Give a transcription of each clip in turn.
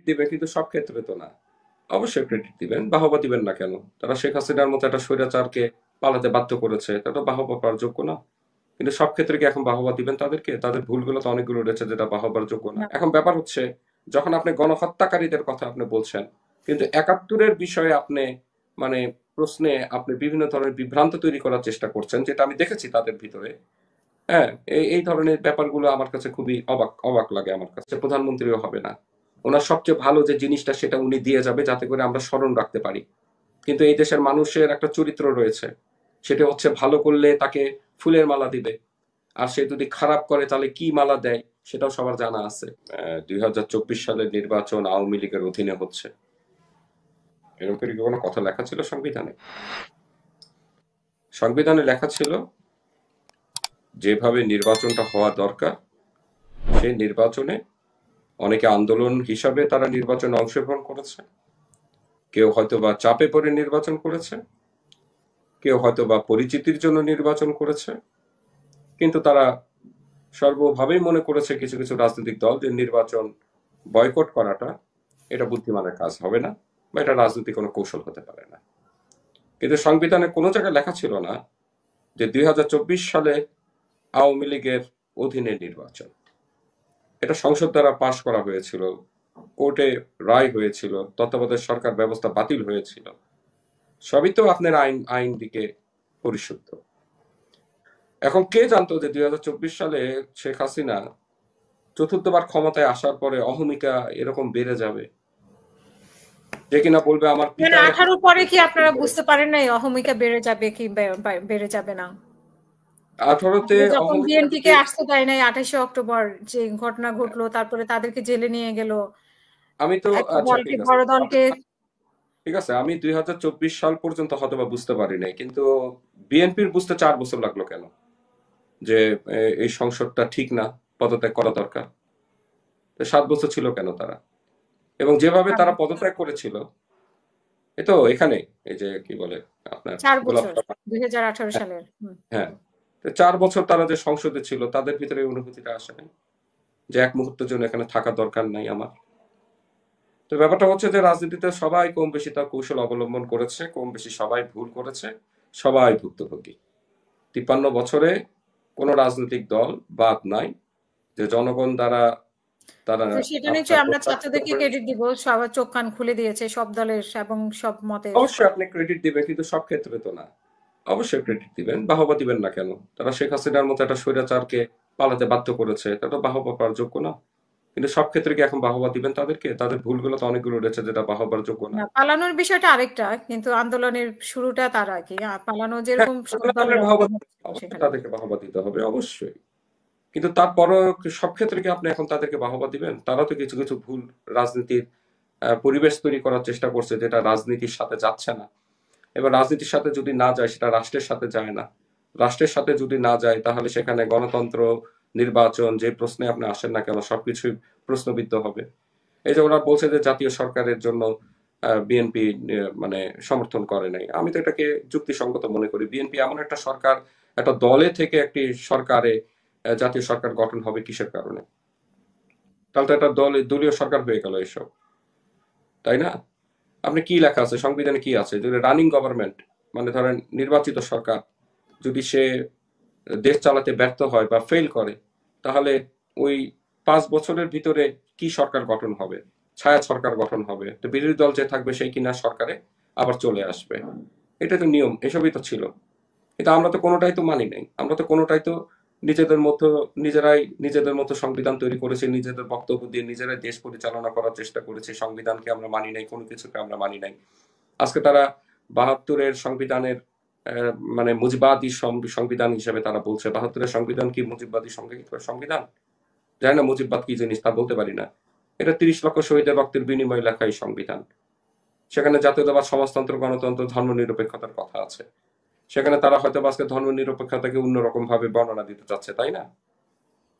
দিবে, কিন্তু সব ক্ষেত্রে তো না। অবশ্যই ক্রেডিট দিবেন, বাহবা দিবেন না কেন? তারা শেখ হাসিনার মতো একটা স্বৈরাচারকে পালাতে বাধ্য করেছে, তারা তো বাহবা পাওয়ার যোগ্য না। কিন্তু সব ক্ষেত্রে কি এখন বাহবা দিবেন তাদেরকে? তাদের ভুলগুলো তো অনেকগুলো রয়েছে যেটা বাহবার যোগ্য না। না। এখন ব্যাপার হচ্ছে, যখন আপনি গণহত্যাকারীদের কথা আপনি বলছেন, কিন্তু ৭১-এর বিষয়ে আপনি মানে প্রশ্নে আপনি বিভিন্ন ধরনের বিভ্রান্ত তৈরি করার চেষ্টা করছেন, যেটা আমি দেখেছি তাদের ভিতরে। হ্যাঁ, এই ধরনের ব্যাপারগুলো আমার কাছে খুবই অবাক অবাক লাগে। আমার কাছে প্রধানমন্ত্রীও হবে না, ওনার সবচেয়ে ভালো যে জিনিসটা সেটা উনি দিয়ে যাবে যাতে করে আমরা স্মরণ রাখতে পারি। কিন্তু এই দেশের মানুষের একটা চরিত্র রয়েছে, সেটা হচ্ছে ভালো করলে তাকে ফুলের মালা দিবে, আর সে যদি খারাপ করে তাহলে কি মালা দেয় সেটাও সবার জানা আছে। ২০২৪ সালের নির্বাচন আওয়ামী লীগের অধীনে হচ্ছে, এরকম করে কি কোনো কথা লেখা ছিল সংবিধানে? সংবিধানে লেখা ছিল যেভাবে নির্বাচনটা হওয়া দরকার সেই নির্বাচনে অনেকে আন্দোলন হিসাবে তারা নির্বাচনে অংশগ্রহণ করেছে, কেউ হয়তো বা চাপে পড়ে নির্বাচন করেছে, কেউ হয়তো বা পরিচিতির জন্য নির্বাচন করেছে, কিন্তু তারা সর্বভাবেই মনে করেছে কিছু কিছু রাজনৈতিক দল যে নির্বাচন বয়কট করাটা এটা বুদ্ধিমানের কাজ হবে না, বা এটা রাজনৈতিক কোনো কৌশল হতে পারে না। কিন্তু সংবিধানে কোনো জায়গায় লেখা ছিল না যে ২০২৪ সালে আওয়ামী লীগের অধীনে নির্বাচন। এটা সংসদ দ্বারা পাশ করা হয়েছিল, কোর্টে রায় হয়েছিল, তত্ত্বাবধায়ক সরকার ব্যবস্থা বাতিল হয়েছিল। সবই তো আপনার আইন আইন দিকে পরিশুদ্ধ। এখন কে জানতো যে ২০২৪ সালে শেখ হাসিনা চতুর্থবার ক্ষমতায় আসার পরে অহমিকা এরকম বেড়ে যাবে, যে কিনা বলবে আমার মানে পিতা এরকম 18 পরে কি আপনারা বুঝতে করেছে। পারেন নাই অহমিকা বেড়ে যাবে কি বেড়ে যাবে না? 18-তে তাহলে যখন অহমিকা বিএনপি কে যদি, আসতে দেয় নাই 28শে অক্টোবর যে ঘটনা ঘটলো, তারপরে তাদেরকে জেলে নিয়ে গেল, আমি তো, একটা আচ্ছা দলকে ঠিক আছে, বড় দলকে। ঠিক আছে, আমি ২০২৪ সাল পর্যন্ত হয়তোবা বুঝতে পারি নাই, কিন্তু বিএনপির বুঝতে 4 বছর লাগলো কেন যে এই সংসদটা ঠিক না, পদত্যাগ করা দরকার? তো 7 বছর ছিল কেন তারা? এবং যেভাবে তারা পদত্যাগ করেছিল, এই তো এখানে, এই যে কি বলে আপনার 4 বছর, গোলাপ, 2018 হ্যাঁ, সালের। হ্যাঁ। তো 4 বছর তারা যে সংসদে ছিল তাদের ভিতরে এই অনুভূতিটা আসে নাই যে এক মুহূর্তের জন্য এখানে থাকা দরকার নাই আমার। তো ব্যাপারটা হচ্ছে যে রাজনীতিতে সবাই কম বেশি তার কৌশল অবলম্বন করেছে, কম বেশি সবাই ভুল করেছে, সবাই ভুক্তভোগী। 53 বছরে কোনো রাজনৈতিক দল বাদ নাই যে জনগণ দ্বারা তারা তো সেটা আপনার নিশ্চয়ই আমরা প্রত্যাখ্যিত ছাত্রদেরকে হয়েছে। ক্রেডিট দিব, সবার চোখ কান খুলে দিয়েছে সব দলের এবং সব মতের। অবশ্যই আপনি ক্রেডিট দিবেন, কিন্তু সব ক্ষেত্রে তো না। অবশ্যই ক্রেডিট দিবেন, বাহবা দিবেন না কেন? তারা শেখ হাসিনার মতো একটা স্বৈরাচারকে পালাতে বাধ্য করেছে, তারা তো বাহবা পাওয়ার যোগ্য না। কিন্তু সব ক্ষেত্রে কি এখন বাহবা দিবেন তাদেরকে? তাদের ভুলগুলো তো অনেকগুলো রয়েছে যেটা বাহবার যোগ্য না। না, পালানোর বিষয়টা আরেকটা, কিন্তু আন্দোলনের শুরুটা তারা কি পালানো হ্যাঁ, যেরকম সব তাহলে দলের তাদের বাহবা অংশগ্রহণ দিতে হবে, সেখানে। তাদেরকে বাহবা দিতে হবে অবশ্যই। কিন্তু তারপরও সব ক্ষেত্রে কি আপনি এখন তাদেরকে বাহবা দিবেন? তারা তো কিছু কিছু ভুল রাজনীতির পরিবেশ তৈরি করার চেষ্টা করছে যেটা রাজনীতির সাথে যাচ্ছে না। এবার রাজনীতির সাথে যদি না যায় সেটা রাষ্ট্রের সাথে যায় না। রাষ্ট্রের সাথে যদি না যায় তাহলে সেখানে গণতন্ত্র, নির্বাচন, যে প্রশ্নে আপনি আসেন না কেন সবকিছুই প্রশ্নবিদ্ধ হবে। এই যে ওরা বলছে যে জাতীয় সরকারের জন্য বিএনপি মানে সমর্থন করে নাই, আমি তো এটাকে যুক্তিসঙ্গত মনে করি। বিএনপি এমন একটা সরকার, একটা দলে থেকে একটি সরকারে জাতীয় সরকার গঠন হবে কিসের কারণে? তাহলে তো একটা দলীয় সরকার হয়ে গেল এসব, তাই না? আপনি কি লেখা আছে সংবিধানে, কি আছে যদি রানিং গভর্নমেন্ট, মানে ধরেন নির্বাচিত সরকার যদি সে দেশ চালাতে ব্যর্থ হয় বা ফেল করে, তাহলে ওই 5 বছরের ভিতরে কি সরকার গঠন হবে? ছায়া সরকার গঠন হবে, তো বিরোধী দল যে থাকবে সেই কিনা সরকারে আবার চলে আসবে। এটা তো নিয়ম, এসবই তো ছিল। কিন্তু আমরা তো কোনোটাই তো মানি নাই, আমরা তো কোনোটাই তো নিজেদের মতো, নিজেরাই নিজেদের মতো সংবিধান তৈরি করেছি, নিজেদের বক্তব্য দিয়ে নিজেরাই দেশ পরিচালনা করার চেষ্টা করেছি। সংবিধানকে আমরা মানি নাই, কোনো কিছুকে আমরা মানি নাই। আজকে তারা 72-এর সংবিধানের মানে মুজিবাদী সংবিধান হিসেবে তারা বলছে। 72-এর সংবিধান কি মুজিববাদী সংবিধান? জানি না মুজিববাদ কি জিনিস, তা বলতে পারি না। এটা 30 লক্ষ শহীদের রক্তের বিনিময়ে লেখা এই সংবিধান। সেখানে জাতীয়তাবাদ, সমাজতন্ত্র, গণতন্ত্র, ধর্ম নিরপেক্ষতার কথা আছে। সেখানে তারা হয়তো আজকে ধর্ম নিরপেক্ষতাকে অন্যরকম ভাবে বর্ণনা দিতে চাচ্ছে, তাই না?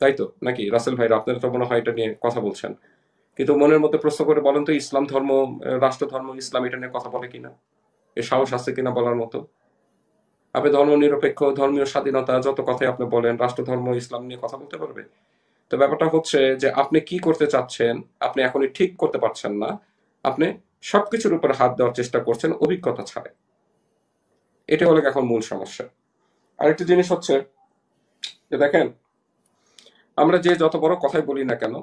তাই তো নাকি রাসেল ভাই? আপনারা তো মনে হয় এটা নিয়ে কথা বলছেন, কিন্তু মনের মধ্যে প্রশ্ন করে বলেন তো, ইসলাম ধর্ম, রাষ্ট্র ধর্ম ইসলাম, এটা নিয়ে কথা বলে কিনা? এ সাহস আছে কিনা বলার মতো? আপনি ধর্ম নিরপেক্ষ, ধর্মীয় স্বাধীনতা, যত কথাই আপনি বলেন, রাষ্ট্র ধর্ম ইসলাম নিয়ে কথা বলতে পারবে? তো তো ব্যাপারটা হচ্ছে যে আপনি কি করতে চাচ্ছেন, আপনি এখনই ঠিক করতে পারছেন না। আপনি সবকিছুর উপর হাত দেওয়ার চেষ্টা করছেন অভিজ্ঞতা ছাড়া। এটা হলো এখন মূল সমস্যা। আরেকটা জিনিস হচ্ছে যে দেখেন, আমরা যে যত বড় কথাই বলি না কেন,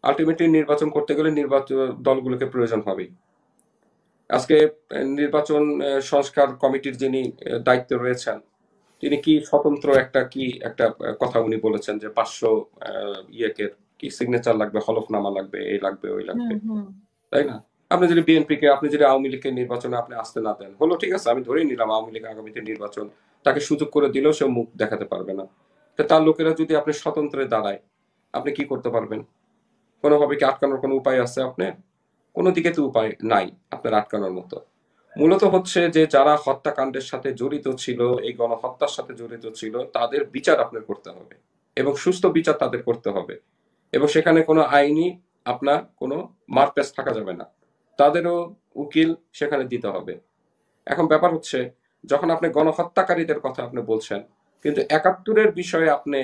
আলটিমেটলি নির্বাচন করতে গেলে নির্বাচন দলগুলোকে প্রয়োজন হবেই। আজকে নির্বাচন সংস্কার কমিটির যিনি দায়িত্বে রয়েছেন, তিনি কি স্বতন্ত্র একটা কথা উনি বলেছেন যে 500 ইয়েকে কি সিগনেচার লাগবে, হলফনামা লাগবে, এই লাগবে ওই লাগবে, হুম হুম তাই না? আপনি যদি বিএনপিকে, আপনি যদি আওয়ামী লীগকে নির্বাচনে আপনি আসতে না দেন, হলো ঠিক আছে, আমি ধরেই নিলাম আওয়ামী লীগ আগামীতে নির্বাচন, তাকে সুযোগ করে দিলেও সে মুখ দেখাতে পারবে না। তো তার লোকেরা যদি আপনি স্বতন্ত্রে দাঁড়ায়, আপনি কি করতে পারবেন? কোনোভাবে কি আটকানোর কোনো উপায় আছে আপনার? কোনো দিকে তো উপায় নাই আপনার আটকানোর মতো। মূলত হচ্ছে যে যারা হত্যাকাণ্ডের সাথে জড়িত ছিল, এই গণহত্যার সাথে জড়িত ছিল, তাদের বিচার আপনার করতে হবে এবং সুস্থ বিচার তাদের করতে হবে, এবং সেখানে কোনো আইনি আপনার কোনো মারপ্যাচ থাকা যাবে না, তাদেরও উকিল সেখানে দিতে হবে। এখন ব্যাপার হচ্ছে, যখন আপনি গণহত্যাকারীদের কথা আপনি বলছেন, কিন্তু 71-এর বিষয়ে আপনি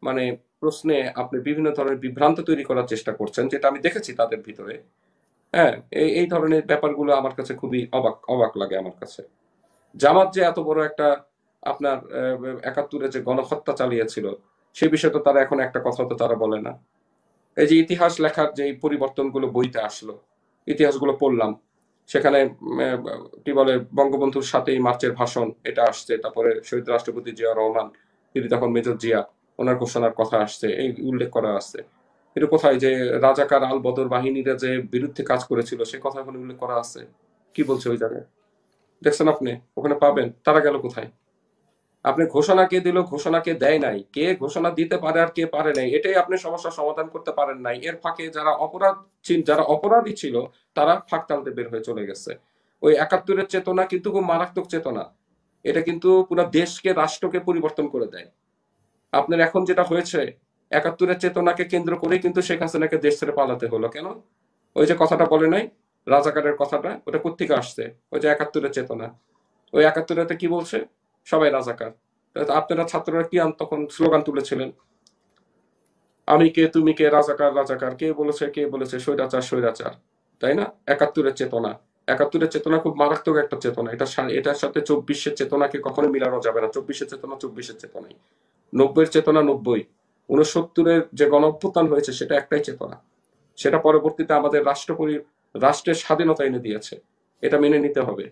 মানে প্রশ্নে আপনি বিভিন্ন ধরনের বিভ্রান্ত তৈরি করার চেষ্টা করছেন, যেটা আমি দেখেছি তাদের ভিতরে। হ্যাঁ, এই ধরনের ব্যাপারগুলো আমার কাছে খুবই অবাক অবাক লাগে আমার কাছে। জামাত যে এত বড় একটা আপনার 71-এ যে গণহত্যা চালিয়েছিল, সে বিষয়ে তো তারা এখন একটা কথা তো তারা বলে না। এই যে ইতিহাস লেখার যে পরিবর্তনগুলো বইতে আসলো, ইতিহাসগুলো পড়লাম, সেখানে কি বলে, বঙ্গবন্ধুর সাথেই মার্চের ভাষণ এটা আসছে, তারপরে শহীদ রাষ্ট্রপতি জিয়া রহমান, তিনি তখন মেজর জিয়া, ওনার ঘোষণার কথা আসছে, এই উল্লেখ করা আছে। কিন্তু কোথায় যে রাজাকার আল বদর বাহিনীরা যে বিরুদ্ধে কাজ করেছিল সে কথা ওখানে উল্লেখ করা আছে? কি বলছে ওই জায়গায়? দেখছেন আপনি? ওখানে পাবেন। তারা গেল কোথায়? আপনি ঘোষণা কে দিল, ঘোষণা কে দেয় নাই, কে ঘোষণা দিতে পারে আর কে পারে নাই, এটাই আপনি সমস্যার সমাধান করতে পারেন নাই। এর ফাঁকে যারা অপরাধী ছিল, তারা ফাঁক টালতে বের হয়ে চলে গেছে। ওই 71-এর চেতনা কিন্তু খুব মারাত্মক চেতনা। এটা কিন্তু পুরো দেশকে, রাষ্ট্রকে পরিবর্তন করে দেয়। আপনার এখন যেটা হয়েছে, 71-এর চেতনাকে কেন্দ্র করেই কিন্তু শেখ হাসিনাকে দেশ ছেড়ে পালাতে হলো। কেন? ওই যে কথাটা বলে নাই, রাজাকারের কথাটা, ওটা কোত্থেকে আসছে? ওই যে 71-এর চেতনা। ওই 71-এতে কি বলছে? সবাই রাজাকার। আপনারা ছাত্ররা কি তখন স্লোগান তুলেছিলেন? আমি কে, তুমি কে, রাজাকার রাজাকার, কে বলেছে, কে বলেছে, স্বৈরাচার স্বৈরাচার, তাই না? 71-এর চেতনা। 71-এর চেতনা খুব মারাত্মক একটা চেতনা। এটার সাথে 24-এর চেতনাকে কখনো মিলানো যাবে না। 24-এর চেতনা 24-এর চেতনাই, 90-এর চেতনা 90। 69-এর যে গণঅভ্যুত্থান হয়েছে সেটা একটাই চেতনা। সেটা পরবর্তীতে আমাদের রাষ্ট্রের স্বাধীনতা এনে দিয়েছে। এটা মেনে নিতে হবে।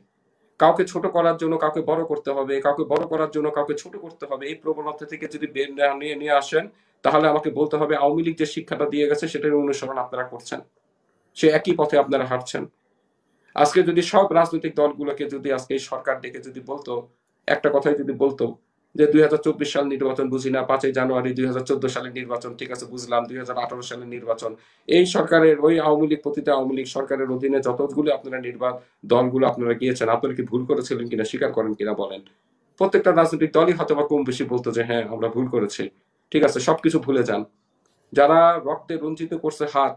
কাউকে ছোট করার জন্য কাউকে বড় করতে হবে, কাউকে বড় করার জন্য কাউকে ছোট করতে হবে, এই প্রবণতা থেকে যদি বের না নিয়ে আসেন, তাহলে আমাকে বলতে হবে আওয়ামী লীগ যে শিক্ষাটা দিয়ে গেছে সেটার অনুসরণ আপনারা করছেন, সে একই পথে আপনারা হাঁটছেন। আজকে যদি সব রাজনৈতিক দলগুলোকে যদি আজকে এই সরকার ডেকে যদি বলতো, একটা কথাই যদি বলতো যে 2024 সাল নির্বাচন বুঝি না, 5ই জানুয়ারি 2014 সালের নির্বাচন ঠিক আছে বুঝলাম, 2018 সালের নির্বাচন, এই সরকারের ওই আওয়ামী লীগ পতিত আওয়ামী লীগ সরকারের অধীনে যতগুলো আপনারা দলগুলো আপনারা গিয়েছেন, আপনারা কি ভুল করেছিলেন কিনা স্বীকার করেন কিনা বলেন? প্রত্যেকটা রাজনৈতিক দলই হয়তো বা কম বেশি বলতো যে হ্যাঁ আমরা ভুল করেছি। ঠিক আছে, সবকিছু ভুলে যান। যারা রক্তে রঞ্জিত করছে হাত,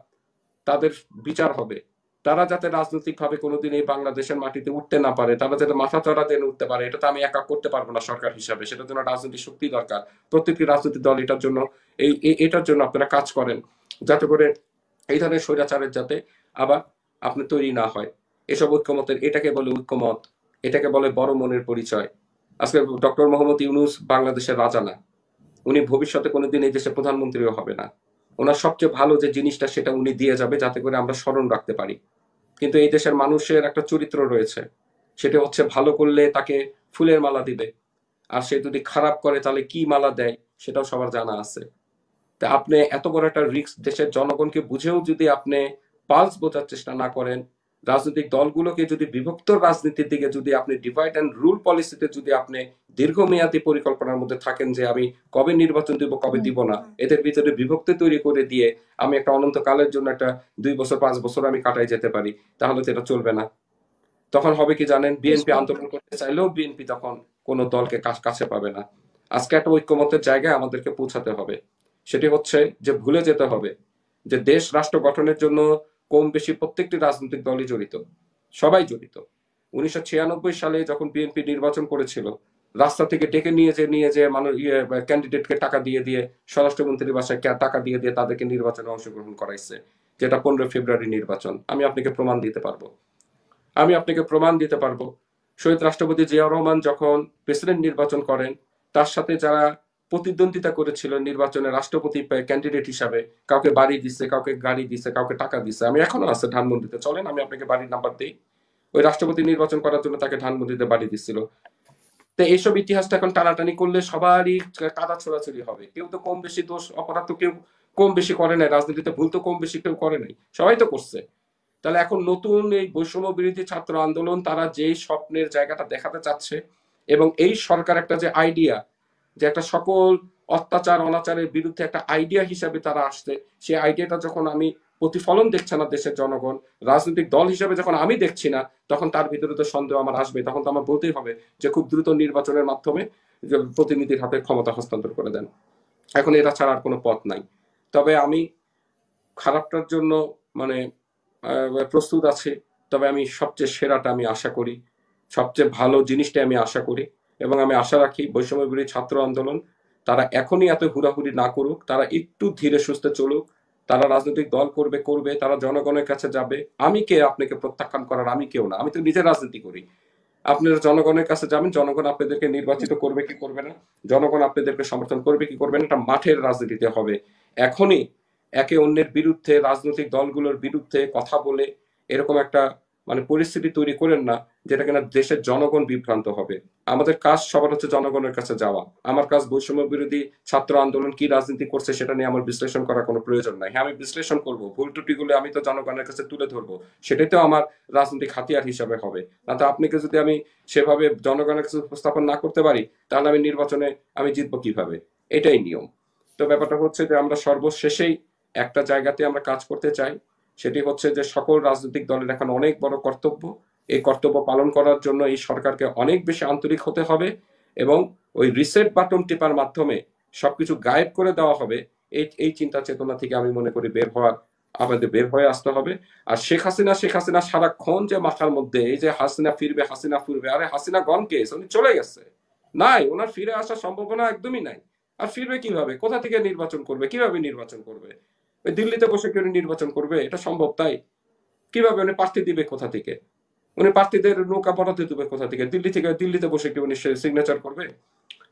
তাদের বিচার হবে। তারা যাতে রাজনৈতিক ভাবে কোনোদিন এই বাংলাদেশের মাটিতে উঠতে না পারে, তারা যাতে মাথা চড়া দিয়ে উঠতে পারে, এটা তো আমি একা করতে পারবো না সরকার হিসাবে, সেটার জন্য রাজনৈতিক শক্তি দরকার। প্রত্যেকটি রাজনৈতিক দল এটার জন্য এটার জন্য আপনারা কাজ করেন, যাতে করে এই ধরনের স্বৈরাচারের যাতে আবার আপনি তৈরি না হয়। এসব ঐক্যমতের, এটাকে বলে ঐক্যমত, এটাকে বলে বড় মনের পরিচয়। আজকে ডক্টর মোহাম্মদ ইউনূস বাংলাদেশের রাজা না, উনি ভবিষ্যতে কোনোদিন এই দেশের প্রধানমন্ত্রীও হবে না। ওনার সবচেয়ে ভালো যে জিনিসটা সেটা উনি দিয়ে যাবে, যাতে করে আমরা স্মরণ রাখতে পারি। কিন্তু এই দেশের মানুষের একটা চরিত্র রয়েছে, সেটা হচ্ছে ভালো করলে তাকে ফুলের মালা দিবে, আর সে যদি খারাপ করে তাহলে কি মালা দেয় সেটাও সবার জানা আছে। তা আপনি এত বড় একটা রিস্ক দেশের জনগণকে বুঝেও যদি আপনি পালস বোঝার চেষ্টা না করেন, রাজনৈতিক দলগুলোকে যদি বিভক্ত রাজনীতির দিকে যদি আপনি ডিভাইড অ্যান্ড রুল পলিসিতে যদি আপনি দীর্ঘমেয়াদী পরিকল্পনার মধ্যে থাকেন যে আমি কবে নির্বাচন দিব কবে হুম দিব না, এদের ভিতরে বিভক্তি তৈরি করে দিয়ে আমি একটা অনন্তকালের জন্য একটা 2 বছর 5 বছর আমি কাটাই যেতে পারি, তাহলে তো এটা চলবে না। তখন হবে কি জানেন, বিএনপি নিশ্চয়ই আন্দোলন করতে চাইলেও বিএনপি তখন কোনো দলকে কাছে পাবে না। আজকে একটা ঐক্যমতের জায়গায় আমাদেরকে পৌঁছাতে হবে। সেটি হচ্ছে যে ভুলে যেতে হবে যে দেশ রাষ্ট্র গঠনের জন্য কম বেশি প্রত্যেকটি রাজনৈতিক দলই জড়িত, সবাই জড়িত। 1996 সালে যখন বিএনপি নির্বাচন করেছিল, রাস্তা থেকে ডেকে নিয়ে যে মানুষ ক্যান্ডিডেটকে টাকা দিয়ে দিয়ে স্বরাষ্ট্রমন্ত্রীর বাসায় টাকা দিয়ে দিয়ে তাদেরকে নির্বাচনে অংশগ্রহণ করাইছে, যেটা 15 ফেব্রুয়ারি নির্বাচন। আমি আপনাকে প্রমাণ দিতে পারবো। শহীদ রাষ্ট্রপতি জিয়াউর রহমান যখন প্রেসিডেন্ট নির্বাচন করেন, তার সাথে যারা প্রতিদ্বন্দ্বিতা করেছিল নির্বাচনে রাষ্ট্রপতি ক্যান্ডিডেট হিসাবে, কাউকে বাড়ি দিচ্ছে, কাউকে গাড়ি দিচ্ছে, কাউকে টাকা দিচ্ছে। আমি এখনো আছে ধানমন্ডিতে, চলেন আমি আপনাকে বাড়ির নাম্বার দিই। ওই রাষ্ট্রপতি নির্বাচন করার জন্য তাকে ধানমন্ডিতে বাড়ি দিচ্ছিল। তো এইসব ইতিহাসটা এখন টানাটানি করলে সবারই কাদা ছোড়াছড়ি হবে। কেউ তো কম বেশি দোষ অপরাধ তো কেউ কম বেশি করে নাই, রাজনীতিতে ভুল তো কম বেশি কেউ করে নাই, সবাই তো করছে। তাহলে এখন নতুন এই বৈষম্য বিরোধী ছাত্র আন্দোলন তারা যেই স্বপ্নের জায়গাটা দেখাতে চাচ্ছে, এবং এই সরকার একটা যে আইডিয়া, যে একটা সকল অত্যাচার অনাচারের বিরুদ্ধে একটা আইডিয়া হিসাবে তারা আসছে, সেই আইডিয়াটা যখন আমি প্রতিফলন দেখছে না দেশের জনগণ, রাজনৈতিক দল হিসেবে যখন আমি দেখছি না, তখন তার ভিতরে তো সন্দেহ আমার আসবে। তখন তো আমার বলতেই হবে যে খুব দ্রুত নির্বাচনের মাধ্যমে প্রতিনিধির হাতে ক্ষমতা হস্তান্তর করে দেন। এখন এটা ছাড়া আর কোনো পথ নাই। তবে আমি খারাপটার জন্য মানে প্রস্তুত আছি, তবে আমি সবচেয়ে সেরাটা আমি আশা করি, সবচেয়ে ভালো জিনিসটা আমি আশা করি। এবং আমি আশা রাখি বৈষম্য বিরোধী ছাত্র আন্দোলন তারা এখনই এত হুড়াহুড়ি না করুক, তারা একটু ধীরে সুস্থে চলুক। তারা রাজনৈতিক দল করবে, তারা জনগণের কাছে যাবে। আমি কে আপনাকে প্রত্যাখ্যান করার? আমি কেউ না, আমি তো নিজে রাজনীতি করি। আপনারা জনগণের কাছে যাবেন, জনগণ আপনাদেরকে নির্বাচিত করবে কি করবে না, জনগণ আপনাদেরকে সমর্থন করবে কি করবে না, এটা মাঠের রাজনীতিতে হবে। এখনই একে অন্যের বিরুদ্ধে, রাজনৈতিক দলগুলোর বিরুদ্ধে কথা বলে এরকম একটা পরিস্থিতি তৈরি করেন না যেটা কিনা দেশের জনগণ বিভ্রান্ত হবে। আমাদের কাজ সবার হচ্ছে জনগণের কাছে যাওয়া। আমার কাজ বৈষম্য বিরোধী ছাত্র আন্দোলন কি রাজনীতি করছে সেটা নিয়ে আমার বিশ্লেষণ করার কোনো প্রয়োজন নাই। হ্যাঁ, আমি বিশ্লেষণ করব, ভুল ত্রুটিগুলো আমি তো জনগণের কাছে তুলে ধরবো, সেটাই তো আমার রাজনৈতিক হাতিয়ার হিসাবে হবে। না তো আপনাকে যদি আমি সেভাবে জনগণের কাছে উপস্থাপন না করতে পারি, তাহলে আমি নির্বাচনে আমি জিতবো কিভাবে? এটাই নিয়ম। তো ব্যাপারটা হচ্ছে যে আমরা সর্বশেষেই একটা জায়গাতে আমরা কাজ করতে চাই, সেটি হচ্ছে যে সকল রাজনৈতিক দলের এখন অনেক বড় কর্তব্য। এই কর্তব্য পালন করার জন্য এই সরকারকে অনেক বেশি আন্তরিক হতে হবে, এবং ওই রিসেট বাটন টিপার মাধ্যমে সবকিছু গায়েব করে দেওয়া হবে, এই চিন্তা চেতনা থেকে আমি মনে করি আমাদের বের হয়ে আসতে হবে। আর শেখ হাসিনা সারাক্ষণ যে মাথার মধ্যে এই যে হাসিনা ফিরবে, আরে হাসিনা গন কেস, উনি চলে গেছে, নাই, ওনার ফিরে আসার সম্ভাবনা একদমই নাই। আর ফিরবে কিভাবে? কোথা থেকে নির্বাচন করবে? কিভাবে নির্বাচন করবে? ওই দিল্লিতে বসে কেউ নির্বাচন করবে? এটা সম্ভব? তাই কিভাবে উনি প্রার্থী দিবে কোথা থেকে? উনি প্রার্থীদের নৌকা বরাদ্দ দেবে কোথা থেকে? দিল্লিতে বসে কি উনি সিগনেচার করবে?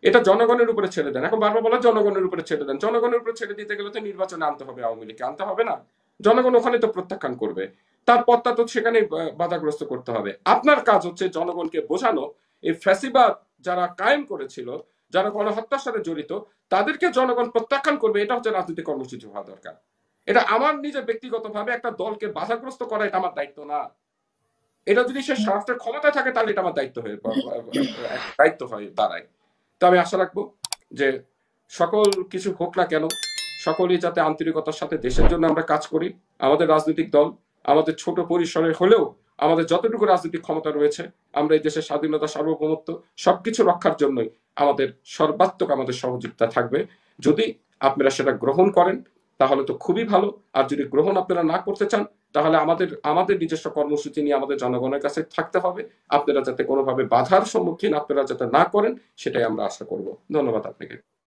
এটা জনগণের উপরে ছেড়ে দেন। এখন বারবার বলা জনগণের উপরে ছেড়ে দেন, জনগণের উপরে ছেড়ে দিতে গেলে তো নির্বাচনে আনতে হবে, আওয়ামী লীগকে আনতে হবে না? জনগণ ওখানে তো প্রত্যাখ্যান করবে, তার পথটা তো সেখানে বাধাগ্রস্ত করতে হবে। আপনার কাজ হচ্ছে জনগণকে বোঝানো, এই ফ্যাসিবাদ যারা কায়েম করেছিল, যারা গণহত্যার সাথে জড়িত, তাদেরকে জনগণ প্রত্যাখ্যান করবে। এটা হচ্ছে রাজনৈতিক কর্মসূচি হওয়া দরকার। এটা আমার নিজের ব্যক্তিগতভাবে একটা দলকে বাধাগ্রস্ত করা এটা আমার দায়িত্ব না। এটা যদি সে রাষ্ট্রের ক্ষমতায় থাকে তাহলে এটা আমার দায়িত্ব হয়ে দাঁড়ায়। তো আমি আশা রাখবো যে সকল কিছু হোক না কেন, সকলেই যাতে আন্তরিকতার সাথে দেশের জন্য আমরা কাজ করি। আমাদের রাজনৈতিক দল আমাদের ছোট পরিসরে হলেও আমাদের যতটুকু রাজনৈতিক ক্ষমতা রয়েছে, আমরা এই দেশের স্বাধীনতা, সার্বভৌমত্ব সবকিছু রক্ষার জন্যই আমাদের সর্বাত্মক আমাদের সহযোগিতা থাকবে। যদি আপনারা সেটা গ্রহণ করেন তাহলে তো খুবই ভালো, আর যদি গ্রহণ আপনারা না করতে চান তাহলে আমাদের নিজস্ব কর্মসূচি নিয়ে আমাদের জনগণের কাছে থাকতে হবে। আপনারা যাতে কোনোভাবে বাধার সম্মুখীন আপনারা যাতে না করেন সেটাই আমরা আশা করব। ধন্যবাদ আপনাকে।